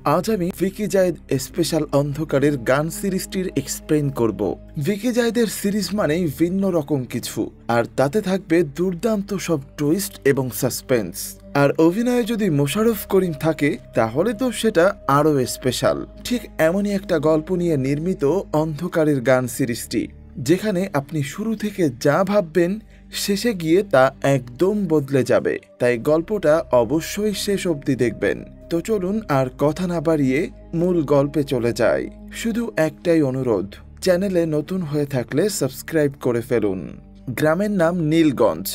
আজ আমি ভিকি জায়েদ স্পেশাল অন্ধকারের গান সিরিজটির এক্সপ্লেইন করব। ভিকি জায়েদের সিরিজ মানেই ভিন্ন রকম কিছু, আর তাতে থাকবে দুর্দান্ত সব টুইস্ট এবং সাসপেন্স। আর অভিনয়ে যদি মোশাররফ করিম থাকে তাহলে তো সেটা আরও স্পেশাল। ঠিক এমনই একটা গল্প নিয়ে নির্মিত অন্ধকারের গান সিরিজটি, যেখানে আপনি শুরু থেকে যা ভাববেন শেষে গিয়ে তা একদম বদলে যাবে। তাই গল্পটা অবশ্যই শেষ অবধি দেখবেন। তো চলুন আর কথা না বাড়িয়ে মূল গল্পে চলে যাই। শুধু একটাই অনুরোধ, চ্যানেলে নতুন হয়ে থাকলে সাবস্ক্রাইব করে ফেলুন। গ্রামের নাম নীলগঞ্জ।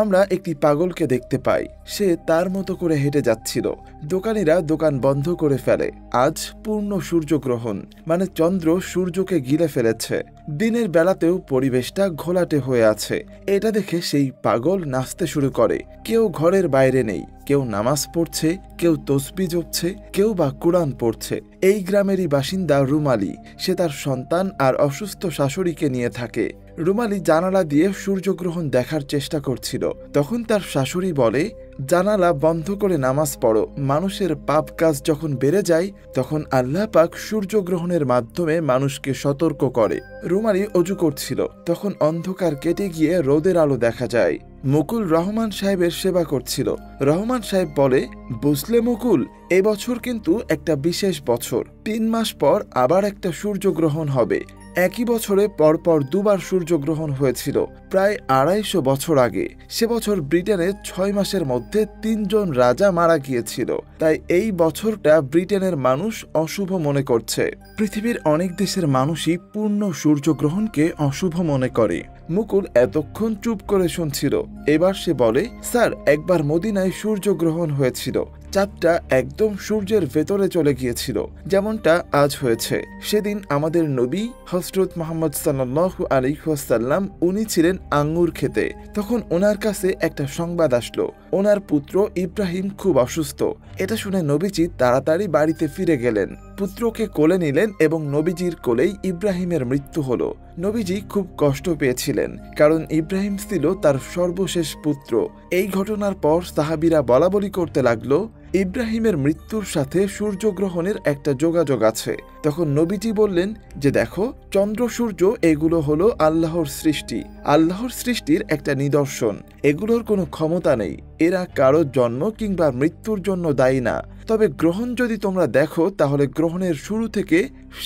আমরা একটি পাগলকে দেখতে পাই। সে তার মতো করে হেঁটে যাচ্ছিল। দোকানিরা দোকান বন্ধ করে ফেলে। আজ পূর্ণ সূর্যগ্রহণ, মানে চন্দ্র সূর্যকে ঘিরে ফেলেছে। দিনের বেলাতেও পরিবেশটা ঘোলাটে হয়ে আছে। এটা দেখে সেই পাগল নাচতে শুরু করে। কেউ ঘরের বাইরে নেই, কেউ নামাজ পড়ছে, কেউ তসবিহ জপছে, কেউ বা কুরআন পড়ছে। এই গ্রামেরই বাসিন্দা রুমালি। সে তার সন্তান আর অসুস্থ শাশুড়িকে নিয়ে থাকে। রুমালি জানালা দিয়ে সূর্যগ্রহণ দেখার চেষ্টা করছিল। তখন তার শাশুড়ি বলে, জানালা বন্ধ করে নামাজ পড়ো। মানুষের পাপ কাজ যখন বেড়ে যায় তখন আল্লাহ পাক সূর্যগ্রহণের মাধ্যমে মানুষকে সতর্ক করে। রুমালি অজু করছিল, তখন অন্ধকার কেটে গিয়ে রোদের আলো দেখা যায়। মুকুল রহমান সাহেবের সেবা করছিল। রহমান সাহেব বলে, বুঝলে মুকুল, এবছর কিন্তু একটা বিশেষ বছর। 3 মাস পর আবার একটা সূর্যগ্রহণ হবে। একই বছরে পরপর দুবার সূর্যগ্রহণ হয়েছিল প্রায় 250 বছর আগে। সে বছর ব্রিটেনে 6 মাসের মধ্যে 3 জন রাজা মারা গিয়েছিল। তাই এই বছরটা ব্রিটেনের মানুষ অশুভ মনে করছে। পৃথিবীর অনেক দেশের মানুষই পূর্ণ সূর্যগ্রহণকে অশুভ মনে করে। মুকুল এতক্ষণ চুপ করে শুনছিল। এবার সে বলে, স্যার, একবার মদিনায় সূর্যগ্রহণ হয়েছিল। চাঁদটা একদম সূর্যের ভেতরে চলে গিয়েছিল, যেমনটা আজ হয়েছে। সেদিন আমাদের নবী হযরত মুহাম্মদ সাল্লাল্লাহু আলাইহি ওয়াসাল্লাম উনি ছিলেন আঙ্গুর খেতে। তখন ওনার কাছে একটা সংবাদ আসলো, ওনার পুত্র ইব্রাহিম খুব অসুস্থ। এটা শুনে নবীজি তাড়াতাড়ি বাড়িতে ফিরে গেলেন। পুত্রকে কোলে নিলেন এবং নবীজির কোলেই ইব্রাহিমের মৃত্যু হলো। নবীজি খুব কষ্ট পেয়েছিলেন, কারণ ইব্রাহিম ছিল তার সর্বশেষ পুত্র। এই ঘটনার পর সাহাবীরা বলাবলি করতে লাগলো, ইব্রাহিমের মৃত্যুর সাথে সূর্যগ্রহণের একটা যোগাযোগ আছে। তখন নবীজি বললেন যে, দেখো, চন্দ্র সূর্য এগুলো হলো আল্লাহর সৃষ্টি, আল্লাহর সৃষ্টির একটা নিদর্শন। এগুলোর কোনো ক্ষমতা নেই। এরা কারো জন্ম কিংবা মৃত্যুর জন্য দায়ী না। তবে গ্রহণ যদি তোমরা দেখো তাহলে গ্রহণের শুরু থেকে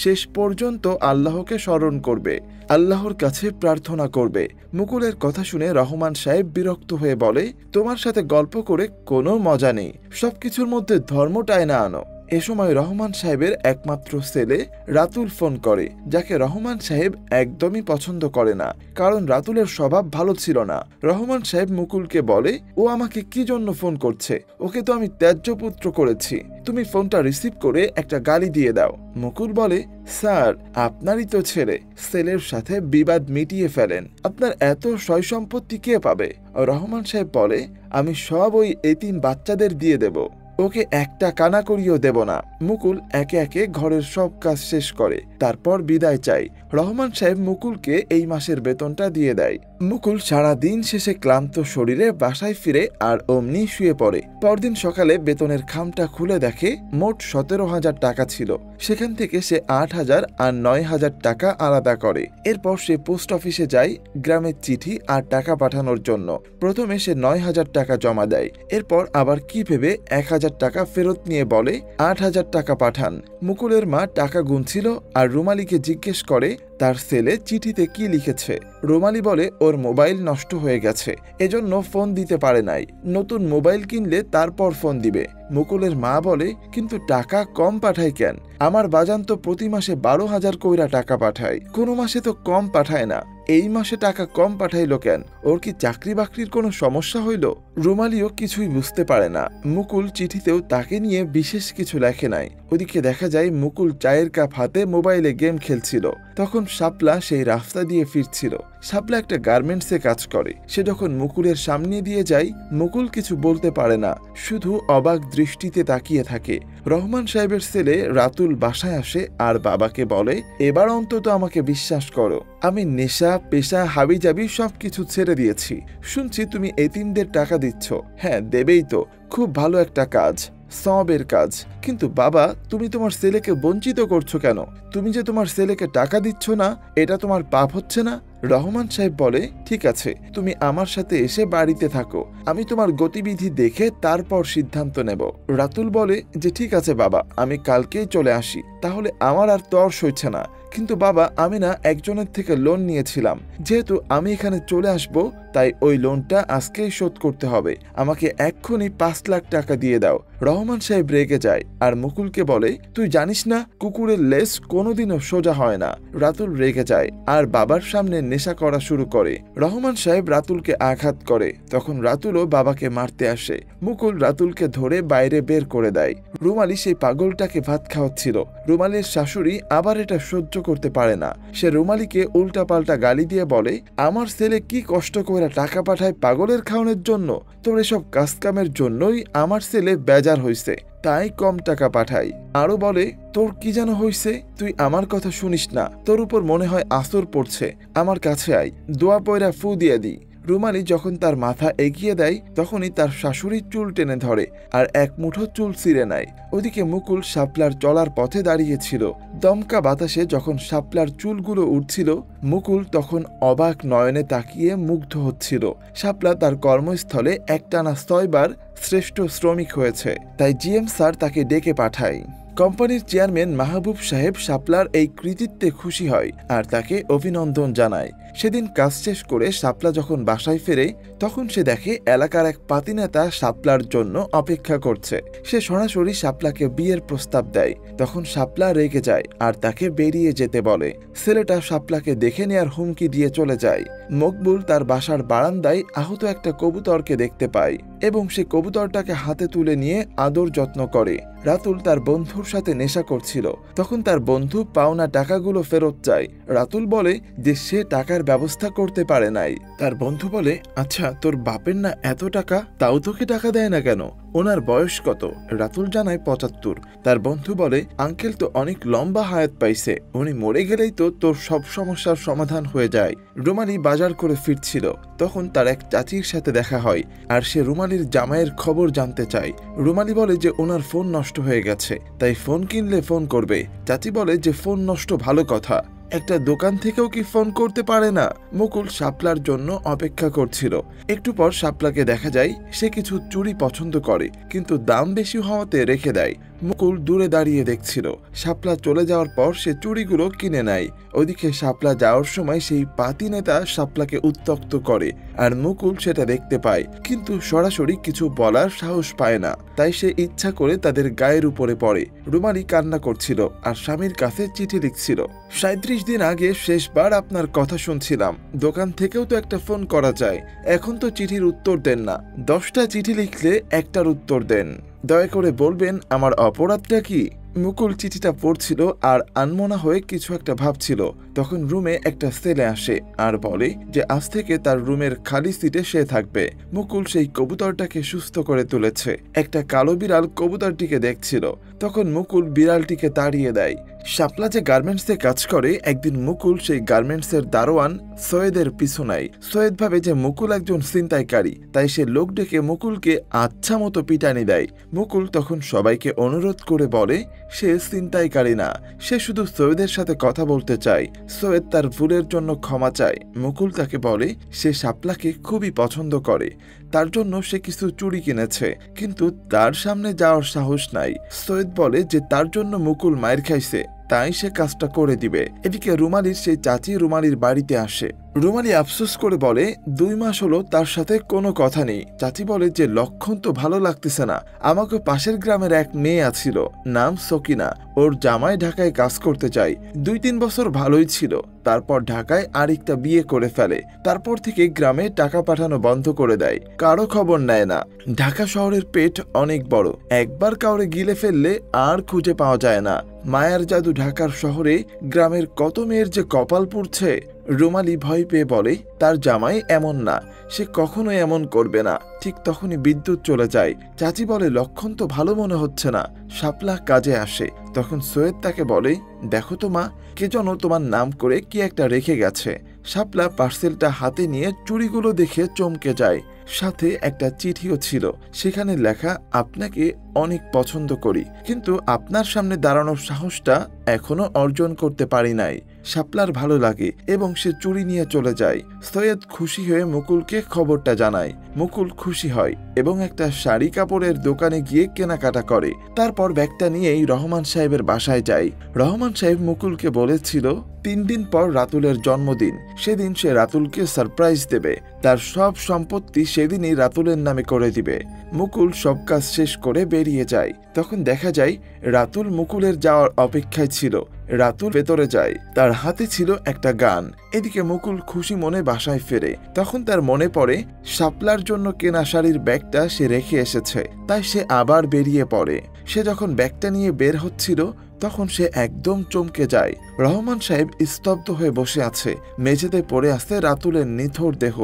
শেষ পর্যন্ত আল্লাহকে স্মরণ করবে, আল্লাহর কাছে প্রার্থনা করবে। মুকুলের কথা শুনে রহমান সাহেব বিরক্ত হয়ে বলে, তোমার সাথে গল্প করে কোনো মজা নেই। সবকিছুর মধ্যে ধর্মটাই না আনো। এ সময় রহমান সাহেবের একমাত্র ছেলে রাতুল ফোন করে, যাকে রহমান সাহেব একদমই পছন্দ করে না, কারণ রাতুলের স্বভাব ভালো ছিল না। রহমান সাহেব মুকুলকে বলে, ও আমাকে কি জন্য ফোন করছে? ওকে তো আমি ত্যায্য পুত্র করেছি। তুমি ফোনটা রিসিভ করে একটা গালি দিয়ে দাও। মুকুল বলে, স্যার, আপনারই তো ছেলে, ছেলের সাথে বিবাদ মিটিয়ে ফেলেন। আপনার এত সয় সম্পত্তি কে পাবে? রহমান সাহেব বলে, আমি সব ওই এতিম বাচ্চাদের দিয়ে দেব, ওকে একটা কানা করিয়েও দেব না। মুকুল একে একে ঘরের সব কাজ শেষ করে, তারপর বিদায় চাই। রহমান সাহেব মুকুলকে এই মাসের বেতনটা দিয়ে দেয়। মুকুল সারা দিন শেষে ক্লান্ত শরীরে বাসায় ফিরে আর অমনি শুয়ে পড়ে। পরদিন সকালে বেতনের খামটা খুলে দেখে মোট 17,000 টাকা ছিল। সেখান থেকে সে 8,000 আর 9,000 টাকা আলাদা করে। এরপর সে পোস্ট অফিসে যায় গ্রামের চিঠি আর টাকা পাঠানোর জন্য। প্রথমে সে 9,000 টাকা জমা দেয়। এরপর আবার কি ভেবে 1,000 টাকা ফেরত নিয়ে বলে, 8,000 টাকা পাঠান। মুকুলের মা টাকা গুনছিল আর রুমালিকে জিজ্ঞেস করে তার ছেলে চিঠিতে কি লিখেছে। রুমালি বলে, ওর মোবাইল নষ্ট হয়ে গেছে, এজন্য ফোন দিতে পারে নাই। নতুন মোবাইল কিনলে তারপর ফোন দিবে। মুকুলের মা বলে, কিন্তু টাকা কম পাঠায় কেন? আমার বাজান তো প্রতি মাসে 12,000 কইরা টাকা পাঠায়, কোনো মাসে তো কম পাঠায় না। এই মাসে টাকা কম পাঠাইলো কেন? ওর কি চাকরি বাকরির কোনো সমস্যা হইল? রুমালিও কিছুই বুঝতে পারে না। মুকুল চিঠিতেও তাকে নিয়ে বিশেষ কিছু লেখে নাই। ওদিকে দেখা যায় মুকুল চায়ের কাপ হাতে মোবাইলে গেম খেলছিল। তখন শাপলা সেই রাস্তা দিয়ে ফিরছিল। শাপলা একটা গার্মেন্টসে কাজ করে। সে যখন মুকুলের সামনে দিয়ে যায়, মুকুল কিছু বলতে পারে না, শুধু অবাক দৃষ্টিতে তাকিয়ে থাকে। রহমান সাহেবের ছেলে রাতুল বাসায় আসে আর বাবাকে বলে, এবার অন্তত আমাকে বিশ্বাস করো, আমি নেশা পেশা হাবিজাবি সবকিছু ছেড়ে দিয়েছি। শুনছি তুমি এতিমদের টাকা দিচ্ছ। হ্যাঁ, দেবেই তো, খুব ভালো একটা কাজ, সওয়াবের কাজ। কিন্তু বাবা, তুমি তোমার ছেলেকে বঞ্চিত করছো কেন? তুমি যে তোমার ছেলেকে টাকা দিচ্ছ না, এটা তোমার পাপ হচ্ছে না? রহমান সাহেব বলে, ঠিক আছে, তুমি আমার সাথে এসে বাড়িতে থাকো, আমি তোমার গতিবিধি দেখে তারপর সিদ্ধান্ত নেব। রাতুল বলে যে ঠিক আছে বাবা, আমি কালকেই চলে আসি, তাহলে আমার আর তর সইছে না। কিন্তু বাবা, আমি না একজনের থেকে লোন নিয়েছিলাম, যেহেতু আমি এখানে চলে আসব, তাই ওই লোনটা আজকেই শোধ করতে হবে, আমাকে এক্ষুনি 5 লাখ টাকা দিয়ে দাও। রহমান সাহেব রেগে যায় আর মুকুলকে বলে, তুই জানিস না কুকুরের লেজ কোনোদিনও সোজা হয় না। রাতুল রেগে যায় আর বাবার সামনে নেশা করা শুরু করে। রহমান সাহেব রাতুলকে আঘাত করে, তখন রাতুলও বাবাকে মারতে আসে। মুকুল রাতুলকে ধরে বাইরে বের করে দেয়। রুমালি সেই পাগলটাকে ভাত খাওয়াচ্ছিল। রুমালির শাশুড়ি আবার এটা সহ্য করতে পারে না, সে রুমালিকে উল্টাপাল্টা গালি দিয়ে বলে, আমার ছেলে কি কষ্ট করে টাকা পাঠায় পাগলের খাওয়ানোর জন্য, তোর এসব কাজকামের জন্যই আমার ছেলে বেজার হইছে, তাই কম টাকা পাঠাই। আরো বলে, তোর কি যেন হইছে, তুই আমার কথা শুনিস না, তোর উপর মনে হয় আসর পড়ছে, আমার কাছে আয়, দোয়া পয়রা ফু দিয়ে দি। রুমালি যখন তার মাথা এগিয়ে দেয়, তখনই তার শাশুড়ির চুল টেনে ধরে আর এক মুঠো চুল ছিঁড়ে নেয়। ওদিকে মুকুল শাপলার চলার পথে দাঁড়িয়েছিল। দমকা বাতাসে যখন শাপলার চুলগুলো উঠছিল, মুকুল তখন অবাক নয়নে তাকিয়ে মুগ্ধ হচ্ছিল। শাপলা তার কর্মস্থলে একটানা 6 বার শ্রেষ্ঠ শ্রমিক হয়েছে, তাই জিএম স্যার তাকে ডেকে পাঠায়। কোম্পানির চেয়ারম্যান মাহবুব সাহেব শাপলার এই কৃতিত্বে খুশি হয় আর তাকে অভিনন্দন জানায়। সেদিন কাজ শেষ করে শাপলা যখন বাসায় ফেরে, তখন সে দেখে এলাকার এক পাতিনেতা শাপলার জন্য অপেক্ষা করছে। সে সরাসরি শাপলাকে বিয়ের প্রস্তাব দেয়। তখন শাপলা রেগে যায় আর তাকে বেরিয়ে যেতে বলে। ছেলেটা শাপলাকে দেখে নেয়ার হুমকি দিয়ে চলে যায়। মকবুল তার বাসার বারান্দায় আহত একটা কবুতরকে দেখতে পায় এবং সে কবুতরটাকে হাতে তুলে নিয়ে আদর যত্ন করে। রাতুল তার বন্ধুর সাথে নেশা করছিল, তখন তার বন্ধু পাওনা টাকাগুলো ফেরত চায়। রাতুল বলে যে সে টাকার ব্যবস্থা করতে পারে নাই। তার বন্ধু বলে, আচ্ছা তোর বাপের না এত টাকা, তাও তোকে টাকা দেয় না কেন? ওনার বয়স কত? রাতুল জানায় 75। তার বন্ধু বলে, আঙ্কেল তো অনেক লম্বা হায়াত পাইছে, উনি মরে গেলেই তো তোর সব সমস্যার সমাধান হয়ে যায়। রুমালি বাজার করে ফিরছিল, তখন তার এক চাচির সাথে দেখা হয় আর সে রুমালির জামাইয়ের খবর জানতে চায়। রুমালি বলে যে ওনার ফোন নষ্ট হয়ে গেছে, তাই ফোন কিনলে ফোন করবে। চাচি বলে যে ফোন নষ্ট ভালো কথা, একটা দোকান থেকেও কি ফোন করতে পারে না? মুকুল শাপলার জন্য অপেক্ষা করছিল। একটু পর শাপলাকে দেখা যায় সে কিছু চুড়ি পছন্দ করে, কিন্তু দাম বেশি হওয়াতে রেখে দেয়। মুকুল দূরে দাঁড়িয়ে দেখছিল। শাপলা চলে যাওয়ার পর সে চুড়িগুলো কিনে নেয়। ওদিকে শাপলা যাওয়ার সময় সেই পাতি নেতা শাপলাকে উত্ত্যক্ত করে আর মুকুল সেটা দেখতে পায়, কিন্তু সরাসরি কিছু বলার সাহস পায় না, তাই সে ইচ্ছা করে তাদের গায়ের উপরে পড়ে। রুমালি কান্না করছিল আর স্বামীর কাছে চিঠি লিখছিল। 37 দিন আগে শেষবার আপনার কথা শুনছিলাম, দোকান থেকেও তো একটা ফোন করা যায়, এখন তো চিঠির উত্তর দেন না, 10টা চিঠি লিখলে একটার উত্তর দেন, দয়া করে বলবেন আমার অপরাধটা কি? মুকুল চিঠিটা পড়ছিল আর আনমনা হয়ে কিছু একটা ভাবছিল। তখন রুমে একটা ছেলে আসে আর বলে যে আজ থেকে তার রুমের খালি সিটে সে থাকবে। মুকুল সেই কবুতরটাকে সুস্থ করে তুলেছে। একটা কালো বিড়াল কবুতরটিকে দেখছিল, তখন মুকুল বিড়ালটিকে তাড়িয়ে দেয়। শাপলা যে গার্মেন্টসে কাজ করে, একদিন মুকুল সেই গার্মেন্টসের দারোয়ান সৈয়দের পিছু নেয়। সৈয়দ ভাবে যে মুকুল একজন ছিনতাইকারী, তাই সে লোক ডেকে মুকুলকে আচ্ছা মতো পিটানি দেয়। মুকুল তখন সবাইকে অনুরোধ করে বলে সে ছিনতাইকারী না, সে শুধু সৈয়দের সাথে কথা বলতে চায়। সৈয়দ তার ভুলের জন্য ক্ষমা চায়। মুকুল তাকে বলে সে শাপলাকে খুবই পছন্দ করে, তার জন্য সে কিছু চুড়ি কিনেছে, কিন্তু তার সামনে যাওয়ার সাহস নাই। সৈয়দ বলে যে তার জন্য মুকুল মাইর খাইছে, তাই সে কাজটা করে দিবে। এদিকে রুমালির সেই চাচি রুমালির বাড়িতে আসে। রুমালি আফসোস করে বলে 2 মাস হলো তার সাথে কোনো কথা নেই। চাচি বলে যে লক্ষণ তো ভালো লাগতেছে না, আমাকে পাশের গ্রামের এক মেয়ে আছিল, নাম সকিনা, ওর জামাই ঢাকায় কাজ করতে চাই, 2-3 বছর ভালোই ছিল, তারপর ঢাকায় আরেকটা বিয়ে করে ফেলে, তারপর থেকে গ্রামে টাকা পাঠানো বন্ধ করে দেয়, কারো খবর নেয় না। ঢাকা শহরের পেট অনেক বড়, একবার কাউরে গিলে ফেললে আর খুঁজে পাওয়া যায় না। মায়ার জাদু ঢাকার শহরে গ্রামের কত মেয়ের যে কপাল পুড়ছে। রুমালি ভয় পেয়ে বলে তার জামাই এমন না, সে কখনো এমন করবে না। ঠিক তখনই বিদ্যুৎ চলে যায়। চাচি বলে লক্ষণ তো ভালো মনে হচ্ছে না। শাপলা কাজে আসে, তখন সৈয়দ তাকে বলে দেখো তো মা, কে যেন তোমার নাম করে কি একটা রেখে গেছে। শাপলা পার্সেলটা হাতে নিয়ে চুড়িগুলো দেখে চমকে যায়। সাথে একটা চিঠিও ছিল। সেখানে লেখা, আপনাকে অনেক পছন্দ করি, কিন্তু আপনার সামনে দাঁড়ানোর সাহসটা এখনো অর্জন করতে পারি নাই। শাপলার ভালো লাগে এবং সে চুরি নিয়ে চলে যায়। সৈয়দ খুশি হয়ে মুকুলকে খবরটা জানায়। মুকুল খুশি হয় এবং একটা শাড়ি কাপড়ের দোকানে গিয়ে কেনাকাটা করে। তারপর ব্যাগটা নিয়েই রহমান সাহেবের বাসায় যায়। রহমান সাহেব মুকুলকে বলেছিল 3 দিন পর রাতুলের জন্মদিন, সেদিন সে রাতুলকে সারপ্রাইজ দেবে। তার সব সম্পত্তি সেদিনই রাতুলের নামে করে দিবে। মুকুল সব কাজ শেষ করে বেরিয়ে যায়। তখন দেখা যায় রাতুল মুকুলের যাওয়ার অপেক্ষায় ছিল। রাতুল ভেতরে যায়, তার হাতে ছিল একটা গান। এদিকে মুকুল খুশি মনে বাসায় ফেরে। তখন তার মনে পড়ে শাপলার জন্য কেনা শাড়ির ব্যাগটা সে রেখে এসেছে, তাই সে আবার বেরিয়ে পড়ে। সে যখন ব্যাগটা নিয়ে বের হচ্ছিল তখন সে একদম চমকে যায়। রহমান সাহেব স্তব্ধ হয়ে বসে আছে। মেঝেতে পড়ে আছে রাতুলের নিথর দেহ।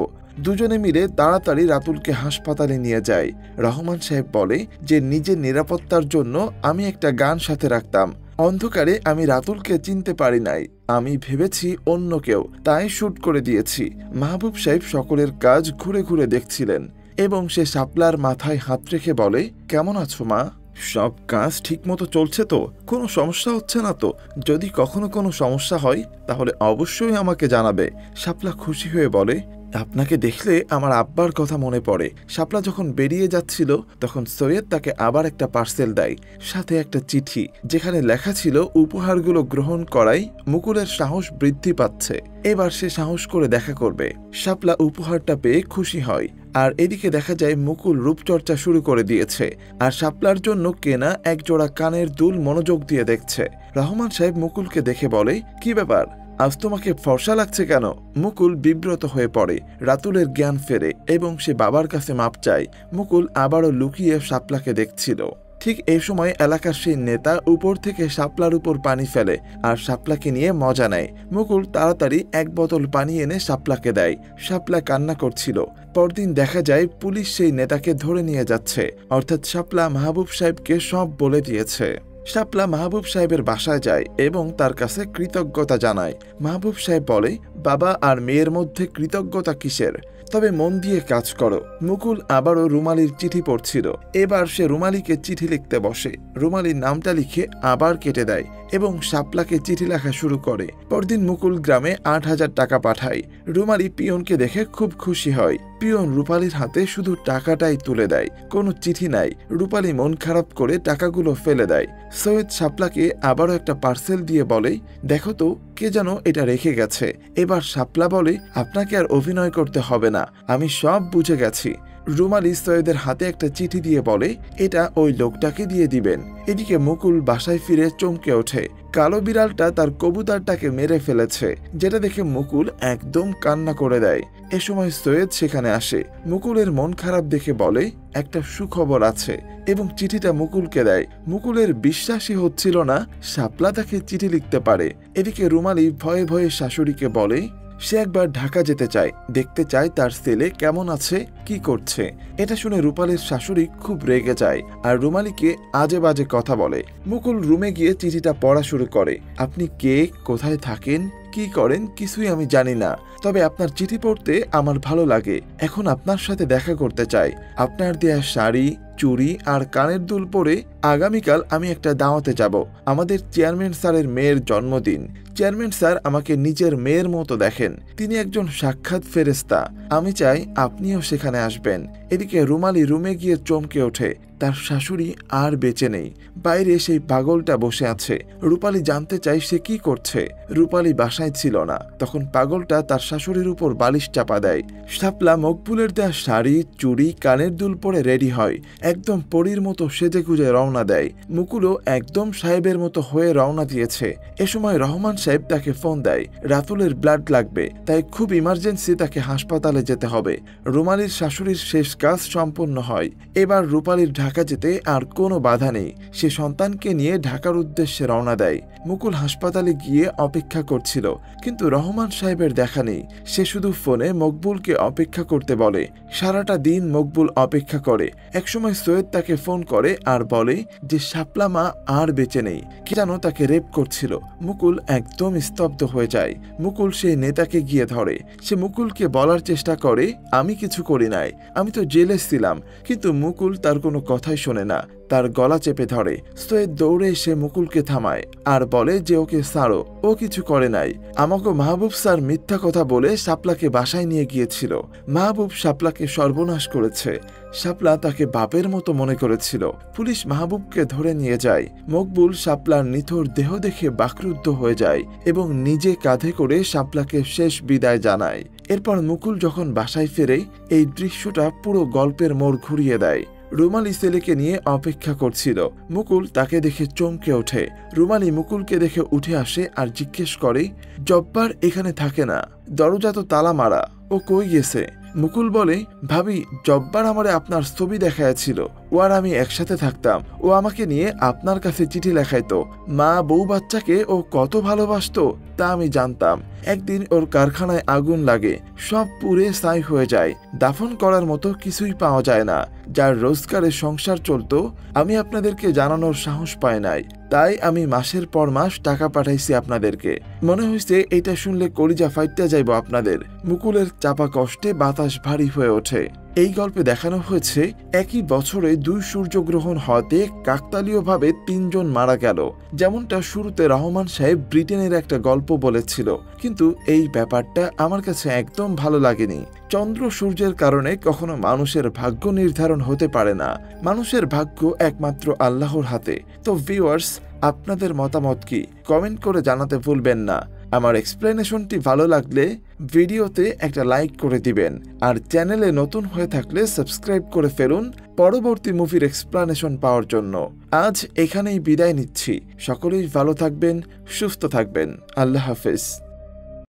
দুজনে মিলে তাড়াতাড়ি রাতুলকে হাসপাতালে নিয়ে যায়। রহমান সাহেব বলে যে নিজের নিরাপত্তার জন্য আমি একটা গান সাথে রাখতাম। অন্ধকারে আমি রাতুলকে চিনতে পারি নাই, আমি ভেবেছি অন্য কেউ, তাই শুট করে দিয়েছি। মাহবুব সাহেব সকলের কাজ ঘুরে ঘুরে দেখছিলেন এবং সে শাপলার মাথায় হাত রেখে বলে, কেমন আছো মা? সব কাজ ঠিক মতো চলছে তো? কোনো সমস্যা হচ্ছে না তো? যদি কখনো কোনো সমস্যা হয় তাহলে অবশ্যই আমাকে জানাবে। শাপলা খুশি হয়ে বলে, আপনাকে দেখলে আমার আব্বার কথা মনে পড়ে। শাপলা যখন বেরিয়ে যাচ্ছিল তখন সৈয়দ তাকে আবার একটা পার্সেল দেয়, সাথে একটা চিঠি যেখানে লেখা ছিল উপহারগুলো গ্রহণ করাই মুকুলের সাহস বৃদ্ধি পাচ্ছে, এবার সে সাহস করে দেখা করবে। শাপলা উপহারটা পেয়ে খুশি হয়। আর এদিকে দেখা যায় মুকুল রূপচর্চা শুরু করে দিয়েছে আর শাপলার জন্য কেনা এক জোড়া কানের দুল মনোযোগ দিয়ে দেখছে। রহমান সাহেব মুকুলকে দেখে বলে, কি ব্যাপার, আজ তোমাকে ফর্সা লাগছে কেন? মুকুল বিব্রত হয়ে পড়ে। রাতুলের জ্ঞান ফেরে এবং সে বাবার কাছে মাপ চায়। মুকুল আবারও লুকিয়ে শাপলাকে দেখছিল। ঠিক এই সময় এলাকার সেই নেতা উপর থেকে শাপলার উপর পানি ফেলে আর শাপলাকে নিয়ে মজা নেয়। মুকুল তাড়াতাড়ি এক বোতল পানি এনে শাপলাকে দেয়। শাপলা কান্না করছিল। পরদিন দেখা যায় পুলিশ সেই নেতাকে ধরে নিয়ে যাচ্ছে, অর্থাৎ শাপলা মাহবুব সাহেবকে সব বলে দিয়েছে। শাপলা মাহবুব সাহেবের বাসায় যায় এবং তার কাছে কৃতজ্ঞতা জানায়। মাহবুব সাহেব বলে, বাবা আর মেয়ের মধ্যে কৃতজ্ঞতা কিসের? তবে মন দিয়ে কাজ করো। মুকুল আবারও রুমালির চিঠি পড়ছিল। এবার সে রুমালিকে চিঠি লিখতে বসে। রুমালির নামটা লিখে আবার কেটে দেয় এবং শাপলাকে চিঠি লেখা শুরু করে। পরদিন মুকুল গ্রামে 8,000 টাকা পাঠায়। রুমালি পিয়নকে দেখে খুব খুশি হয়। পিয়ন রূপালীর হাতে শুধু টাকাটাই তুলে দেয়, কোনো চিঠি নাই। রূপালী মন খারাপ করে টাকাগুলো ফেলে দেয়। সৈয়দ শাপলাকে আবারও একটা পার্সেল দিয়ে বলে, দেখো তো কে যেন এটা রেখে গেছে। এবার শাপলা বলে, আপনাকে আর অভিনয় করতে হবে না, আমি সব বুঝে গেছি। রুমালি সৈয়দের হাতে একটা চিঠি দিয়ে বলে, এটা ওই লোকটাকে দিয়ে দিবেন। এদিকে মুকুল বাসায় ফিরে চমকে ওঠে। কালো বিড়ালটা তার কবুতরটাকে মেরে ফেলেছে, যেটা দেখে মুকুল একদম কান্না করে দেয়। এ সময় সৈয়দ সেখানে আসে। মুকুলের মন খারাপ দেখে বলে, একটা সুখবর আছে, এবং চিঠিটা মুকুলকে দেয়। মুকুলের বিশ্বাসই হচ্ছিল না শাপলা তাকে চিঠি লিখতে পারে। এদিকে রুমালি ভয়ে ভয়ে শাশুড়িকে বলে, সে একবার ঢাকা যেতে চায়, দেখতে চায় তার ছেলে কেমন আছে, কি করছে। এটা শুনে রূপালীর শাশুড়ি খুব রেগে যায় আর রুমালিকে আজে বাজে কথা বলে। মুকুল রুমে গিয়ে চিঠিটা পড়া শুরু করে। আপনি কে, কোথায় থাকেন, কি করেন কিছুই আমি জানি না, তবে আপনার চিঠি পড়তে আমার ভালো লাগে। এখন আপনার সাথে দেখা করতে চাই। আপনার দেয়া শাড়ি, চুড়ি আর কানের দুল পরে আগামীকাল আমি একটা দাওয়াতে যাব। আমাদের চেয়ারম্যান স্যারের মেয়ের জন্মদিন। চেয়ারম্যান স্যার আমাকে নিজের মেয়ের মতো দেখেন, তিনি একজন সাক্ষাৎ ফেরেশতা। আমি চাই আপনিও সেখানে আসবেন। এদিকে রুমালি রুমে গিয়ে চমকে ওঠে। তার শাশুড়ি আর বেঁচে নেই, বাইরে সেই পাগলটা বসে আছে। রূপালী জানতে চায় সে কি করছে। রূপালী বাসায় ছিল না, তখন পাগলটা তার শাশুড়ির উপর বালিশ চাপা দেয়। শাপলা মকবুলের দেয়া শাড়ি, চুড়ি, কানের দুল পরে রেডি হয়, একদম পরীর মতো সেজে গুজে রওনা দেয়। মুকুলও একদম সাহেবের মতো হয়ে রওনা দিয়েছে। এ সময় রহমান সাহেব তাকে ফোন দেয়, রাতুলের ব্লাড লাগবে, তাই খুব ইমার্জেন্সি তাকে হাসপাতালে যেতে হবে। রুমালির শাশুড়ির শেষ কাজ সম্পন্ন হয়। এবার রূপালীর ঢাকা যেতে আর কোনো বাধা নেই। সে সন্তানকে নিয়ে ঢাকার উদ্দেশ্যে রওনা দেয়। মুকুল হাসপাতালে গিয়ে অপেক্ষা করছিল, কিন্তু রহমান সাহেবের দেখা নেই। সে শুধু ফোনে মকবুলকে অপেক্ষা করতে বলে। সারাটা দিন মকবুল অপেক্ষা করে। একসময় সৈয়দ তাকে ফোন করে আর বলে যে শাপলা মা আর বেঁচে নেই, কি যেন তাকে রেপ করছিল। মুকুল একদম স্তব্ধ হয়ে যায়। মুকুল সেই নেতাকে গিয়ে ধরে। সে মুকুলকে বলার চেষ্টা করে, আমি কিছু করি নাই, আমি তো জেলে ছিলাম। কিন্তু মুকুল তার কোনো কথাই শোনে না, তার গলা চেপে ধরে। সৈয়দ দৌড়ে এসে মুকুলকে থামায় আর বলে যে ওকে ছাড়ো, ও কিছু করে নাই। আমাকে মাহবুব স্যার মিথ্যা কথা বলে শাপলাকে বাসায় নিয়ে গিয়েছিল। মাহবুব শাপলাকে সর্বনাশ করেছে। শাপলা তাকে বাপের মতো মনে করেছিল। পুলিশ মাহবুবকে ধরে নিয়ে যায়। মকবুল শাপলার নিথর দেহ দেখে বাকরুদ্ধ হয়ে যায় এবং নিজে কাঁধে করে শাপলাকে শেষ বিদায় জানায়। এরপর মুকুল যখন বাসায় ফেরে, এই দৃশ্যটা পুরো গল্পের মোড় ঘুরিয়ে দেয়। রুমালি ছেলেকে নিয়ে অপেক্ষা করছিল। মুকুল তাকে দেখে চমকে ওঠে। রুমালি মুকুলকে দেখে উঠে আসে আর জিজ্ঞেস করে, জব্বার এখানে থাকে না, দরজা তো তালা মারা, ও কই গেছে? মুকুল বলে, ভাবি জব্বার আমারে আপনার ছবি দেখাইছিল, ও আর আমি একসাথে থাকতাম। ও আমাকে নিয়ে আপনার কাছে চিঠি লেখাইতো। মা বউ বাচ্চাকে ও কত ভালোবাসতো তা আমি জানতাম। একদিন ওর কারখানায় আগুন লাগে, সব পুড়ে ছাই হয়ে যায়। দাফন করার মতো কিছুই পাওয়া যায় না। যার রোজগারে সংসার চলতো, আমি আপনাদেরকে জানানোর সাহস পাই নাই, তাই আমি মাসের পর মাস টাকা পাঠাইছি আপনাদেরকে। মনে হয়েছে এটা শুনলে কলিজা ফাইটটা যাইব আপনাদের। মুকুলের চাপা কষ্টে বাতাস ভারী হয়ে ওঠে। এই গল্পে দেখানো হয়েছে একই বছরে 2 সূর্যগ্রহণ হওয়াতে কাকতালীয়ভাবে 3 জন মারা গেল। যেমনটা শুরুতে রহমান সাহেব ব্রিটেনের একটা গল্প বলেছিল, কিন্তু এই ব্যাপারটা আমার কাছে একদম ভালো লাগেনি। চন্দ্র সূর্যের কারণে কখনো মানুষের ভাগ্য নির্ধারণ হতে পারে না। মানুষের ভাগ্য একমাত্র আল্লাহর হাতে। তো ভিউয়ার্স, আপনাদের মতামত কি কমেন্ট করে জানাতে ভুলবেন না। আমার এক্সপ্লেনেশনটি ভালো লাগলে ভিডিওতে একটা লাইক করে দিবেন, আর চ্যানেলে নতুন হয়ে থাকলে সাবস্ক্রাইব করে ফেলুন পরবর্তী মুভির এক্সপ্লেনেশন পাওয়ার জন্য। আজ এখানেই বিদায় নিচ্ছি। সকলেই ভালো থাকবেন, সুস্থ থাকবেন। আল্লাহ হাফেজ।